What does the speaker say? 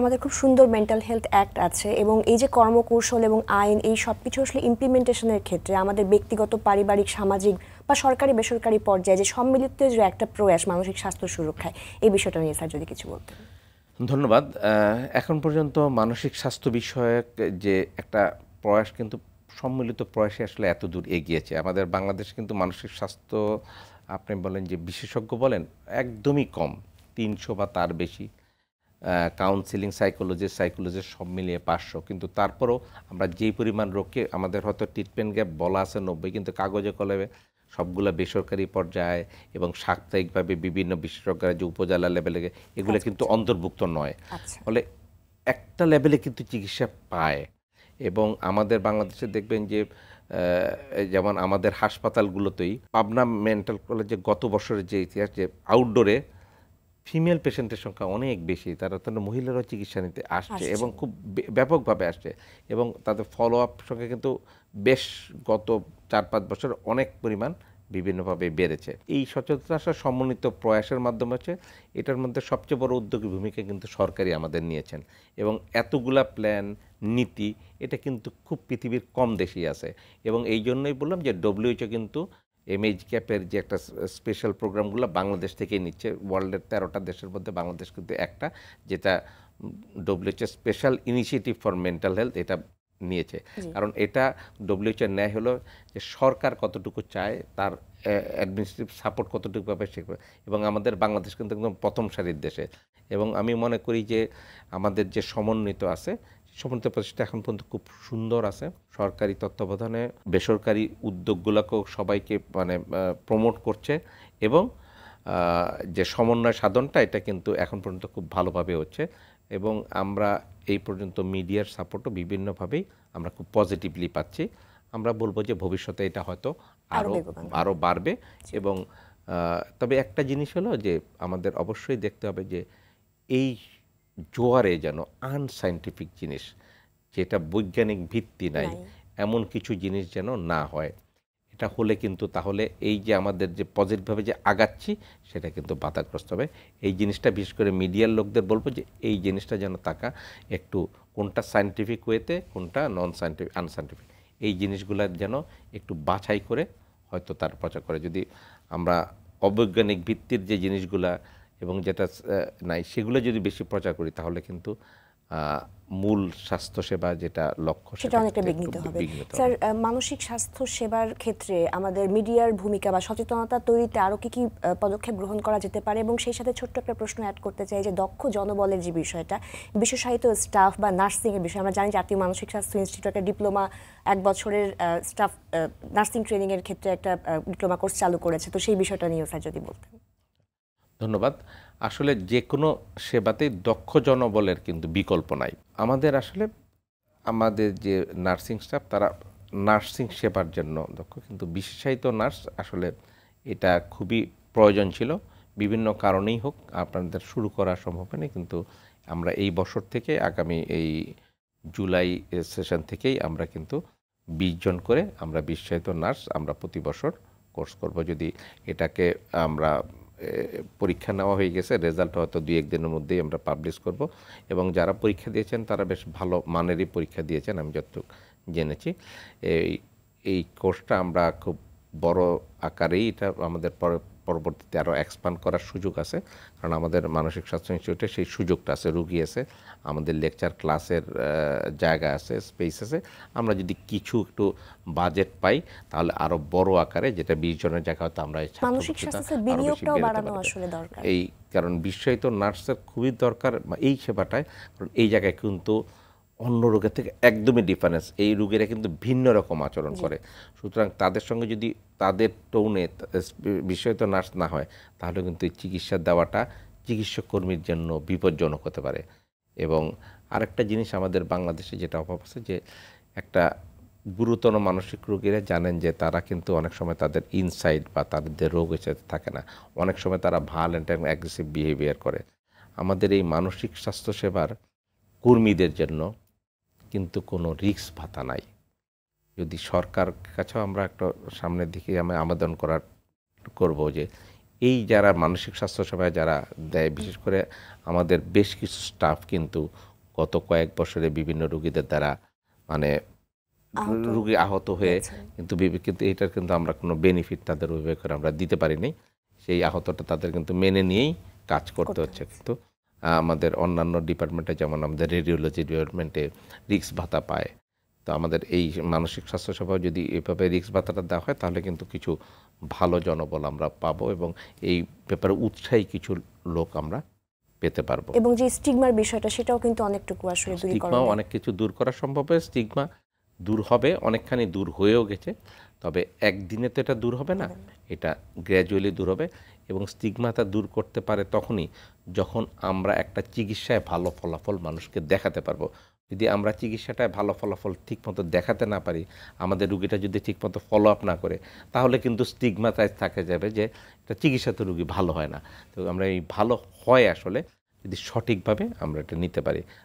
আমাদের খুব সুন্দর মেন্টাল হেলথ অ্যাক্ট আছে এবং এই যে কর্মকৌশল এবং আইন এই সব কিছু আসলে ইমপ্লিমেন্টেশনের ক্ষেত্রে আমাদের ব্যক্তিগত পারিবারিক সামাজিক বা সরকারি বেসরকারি পর্যায়ে যে সম্মিলিত যে একটা প্রয়াস মানসিক স্বাস্থ্য সুরক্ষায় এই বিষয়টা নিয়ে স্যার যদি কিছু বলতেন। ধন্যবাদ। এখন পর্যন্ত মানসিক স্বাস্থ্য বিষয়ক যে একটা প্রয়াস কিন্তু সম্মিলিত প্রয়াসে আসলে এত দূর এগিয়েছে। আমাদের বাংলাদেশে কিন্তু মানসিক স্বাস্থ্য আপনি বলেন যে বিশেষজ্ঞ বলেন একদমই কম, ৩০০ বা তার বেশি। কাউন্সিলিং সাইকোলজিস্ট সব মিলিয়ে ৫০০, কিন্তু তারপরও আমরা যেই পরিমাণ রোগকে আমাদের হয়তো ট্রিটমেন্ট গ্যাপ বলা আছে ৯০, কিন্তু কাগজে কলমে সবগুলা বেসরকারি পর্যায়ে এবং সাপ্তাহিকভাবে বিভিন্ন বিশেষজ্ঞরা যে উপজেলা লেভেলে এগুলো কিন্তু অন্তর্ভুক্ত নয়। ফলে একটা লেভেলে কিন্তু চিকিৎসা পায়। এবং আমাদের বাংলাদেশে দেখবেন যে যেমন আমাদের হাসপাতালগুলোতেই পাবনা মেন্টাল কলেজে গত বছরের যে ইতিহাস, যে আউটডোরে ফিমেল পেশেন্টের সংখ্যা অনেক বেশি, তারা মহিলারাও চিকিৎসা নিতে আসছে এবং খুব ব্যাপকভাবে আসছে এবং তাদের ফলো আপ সংখ্যা কিন্তু বেশ গত ৪-৫ বছর অনেক পরিমাণ বিভিন্নভাবে বেড়েছে। এই সচেতনতা সমন্বিত প্রয়াসের মাধ্যমে হচ্ছে এটার মধ্যে সবচেয়ে বড় উদ্যোগী ভূমিকা কিন্তু সরকারই আমাদের নিয়েছেন এবং এতগুলা প্ল্যান নীতি এটা কিন্তু খুব পৃথিবীর কম দেশেই আছে এবং এই জন্যই বললাম যে WHO কিন্তু এমএইচ ক্যাপের যে একটা স্পেশাল প্রোগ্রামগুলো বাংলাদেশ থেকেই নিচ্ছে। ওয়ার্ল্ডের 13টা দেশের মধ্যে বাংলাদেশ কিন্তু একটা, যেটা WHO special initiative for mental health এটা নিয়েছে। কারণ এটা WHO ন্যায় হলো যে সরকার কতটুকু চায়, তার অ্যাডমিনিস্ট্রেটিভ সাপোর্ট কতটুকু পাবে সে, এবং আমাদের বাংলাদেশ কিন্তু একদম প্রথম সারির দেশে। এবং আমি মনে করি যে আমাদের যে সমন্বিত আছে, সমন্বিত প্রচেষ্টা এখন পর্যন্ত খুব সুন্দর আছে। সরকারি তত্ত্বাবধানে বেসরকারি উদ্যোগগুলোকেও সবাইকে প্রমোট করছে এবং যে সমন্বয় সাধনটা এটা কিন্তু এখন পর্যন্ত খুব ভালোভাবে হচ্ছে এবং আমরা এই পর্যন্ত মিডিয়ার সাপোর্টও বিভিন্নভাবেই আমরা খুব পজিটিভলি পাচ্ছি। আমরা বলবো যে ভবিষ্যতে এটা হয়তো আরও বাড়বে এবং তবে একটা জিনিস হলো যে আমাদের অবশ্যই দেখতে হবে যে এই জোয়ারে যেন আনসাইন্টিফিক জিনিস, যেটা বৈজ্ঞানিক ভিত্তি নাই, এমন কিছু জিনিস যেন না হয়। এটা হলে কিন্তু তাহলে এই যে আমাদের যে পজিটিভভাবে যে আগাচ্ছি সেটা কিন্তু বাধাগ্রস্ত হবে। এই জিনিসটা বিশেষ করে মিডিয়ার লোকদের বলবো যে এই জিনিসটা যেন তাকা একটু কোনটা সায়েন্টিফিক ওয়েতে, কোনটা নন সায়েন্টিফিক আনসায়েন্টিফিক, এই জিনিসগুলো যেন একটু বাছাই করে হয়তো তার প্রচার করে। যদি আমরা অবৈজ্ঞানিক ভিত্তির যে জিনিসগুলা এবং যেটা নাই সেগুলো যদি বেশি প্রচার করি তাহলে কিন্তু মূল স্বাস্থ্যসেবা যেটা লক্ষ্য সেটা অনেকটা বিঘ্নিত হবে। স্যার, মানসিক স্বাস্থ্য সেবার ক্ষেত্রে আমাদের মিডিয়ার ভূমিকা বা সচেতনতা তৈরিতে আরও কী কী পদক্ষেপ গ্রহণ করা যেতে পারে, এবং সেই সাথে ছোট্ট একটা প্রশ্ন অ্যাড করতে চাই যে দক্ষ জনবলের যে বিষয়টা, বিশেষায়িত স্টাফ বা নার্সিংয়ের বিষয়, আমরা জানি জাতীয় মানসিক স্বাস্থ্য ইনস্টিটিউট একটা ডিপ্লোমা 1 বছরের স্টাফ নার্সিং ট্রেনিংয়ের ক্ষেত্রে একটা ডিপ্লোমা কোর্স চালু করেছে, তো সেই বিষয়টা নিয়েও স্যার যদি বলতেন। ধন্যবাদ। আসলে যে কোনো সেবাতেই দক্ষ জনবলের কিন্তু বিকল্প নাই। আমাদের যে নার্সিং স্টাফ তারা নার্সিং সেবার জন্য দক্ষ, কিন্তু বিশেষায়িত নার্স আসলে এটা খুবই প্রয়োজন ছিল। বিভিন্ন কারণেই হোক আপনাদের শুরু করা সম্ভব হয়নি, কিন্তু আমরা এই বছর থেকে আগামী এই জুলাই সেশন থেকেই আমরা কিন্তু 20 জন করে আমরা বিশেষায়িত নার্স আমরা প্রতি বছর কোর্স করব। যদি এটাকে আমরা পরীক্ষা নেওয়া হয়ে গেছে, রেজাল্ট হয়তো 2-1 দিনের মধ্যেই আমরা পাবলিশ করব এবং যারা পরীক্ষা দিয়েছেন তারা বেশ ভালো মানেরই পরীক্ষা দিয়েছেন আমি যতটুকু জেনেছি। এই কোর্সটা আমরা খুব বড় আকারেই এটা আমাদের পরবর্তীতে আরও এক্সপান্ড করার সুযোগ আছে, কারণ আমাদের মানসিক স্বাস্থ্য ইনস্টিটিউটে সেই সুযোগটা আছে, রুগী আছে, আমাদের লেকচার ক্লাসের জায়গা আছে, স্পেস আছে। আমরা যদি কিছু একটু বাজেট পাই তাহলে আরও বড় আকারে, যেটা 20 জনের জায়গা হয়তো আমরা এই কারণ বিশেষায়িত নার্সের খুবই দরকার এই সেবাটায়, কারণ এই জায়গায় কিন্তু অন্য রোগের থেকে একদমই ডিফারেন্স, এই রোগীরা কিন্তু ভিন্ন রকম আচরণ করে। সুতরাং তাদের সঙ্গে যদি তাদের টোনে বিশেষায়িত নার্স না হয় তাহলে কিন্তু এই চিকিৎসা দেওয়াটা চিকিৎসক কর্মীর জন্য বিপজ্জনক হতে পারে। এবং আরেকটা জিনিস আমাদের বাংলাদেশে যেটা অভাব আছে, যে একটা গুরুতর মানসিক রোগীরা জানেন যে তারা কিন্তু অনেক সময় তাদের ইনসাইড বা তাদের রোগ হিসেবে থাকে না, অনেক সময় তারা ভায়োলেন্ট এবং অ্যাগ্রেসিভ বিহেভিয়ার করে। আমাদের এই মানসিক স্বাস্থ্যসেবার কর্মীদের জন্য কিন্তু কোনো রিস্ক ভাতা নাই। যদি সরকার কাছেও আমরা একটা সামনের দিকে আমি আবেদন করব যে এই যারা মানসিক স্বাস্থ্যসেবায় যারা দেয়, বিশেষ করে আমাদের বেশ কিছু স্টাফ কিন্তু গত কয়েক বছরে বিভিন্ন রোগীদের দ্বারা মানে রোগী আহত হয়ে কিন্তু এটার কিন্তু আমরা কোনো বেনিফিট তাদের ওইভাবে করে আমরা দিতে পারিনি। সেই আহতটা তাদের কিন্তু মেনে নিয়েই কাজ করতে হচ্ছে। কিন্তু আমাদের অন্যান্য ডিপার্টমেন্টে যেমন আমাদের রেডিওলজি ডিপার্টমেন্টে রিস্ক ভাতা পায়, তো আমাদের এই মানসিক স্বাস্থ্য সেবা যদি এভাবে রিস্ক ভাতাটা দেওয়া হয় তাহলে কিন্তু কিছু ভালো জনবল আমরা পাবো এবং এই ব্যাপারে উৎসাহী কিছু লোক আমরা পেতে পারবো। এবং যে স্টিগমার বিষয়টা সেটাও কিন্তু অনেকটুকু আসলে দূরীকরণ, স্টিগমাও অনেক কিছু দূর করা সম্ভব হয়। স্টিগমা দূর হবে, অনেকখানি দূর হয়েও গেছে, তবে একদিনে তো এটা দূর হবে না, এটা গ্র্যাজুয়ালি দূর হবে। এবং স্টিগমাটা দূর করতে পারে তখনই যখন আমরা একটা চিকিৎসায় ভালো ফলাফল মানুষকে দেখাতে পারবো। যদি আমরা চিকিৎসাটায় ভালো ফলাফল ঠিকমতো দেখাতে না পারি, আমাদের রুগীটা যদি ঠিকমতো ফলো আপ না করে, তাহলে কিন্তু স্টিগমাটাই থাকে যাবে যে এটা চিকিৎসাতে রুগী ভালো হয় না। তো আমরা এই ভালো হয় আসলে যদি সঠিকভাবে আমরা এটা নিতে পারি।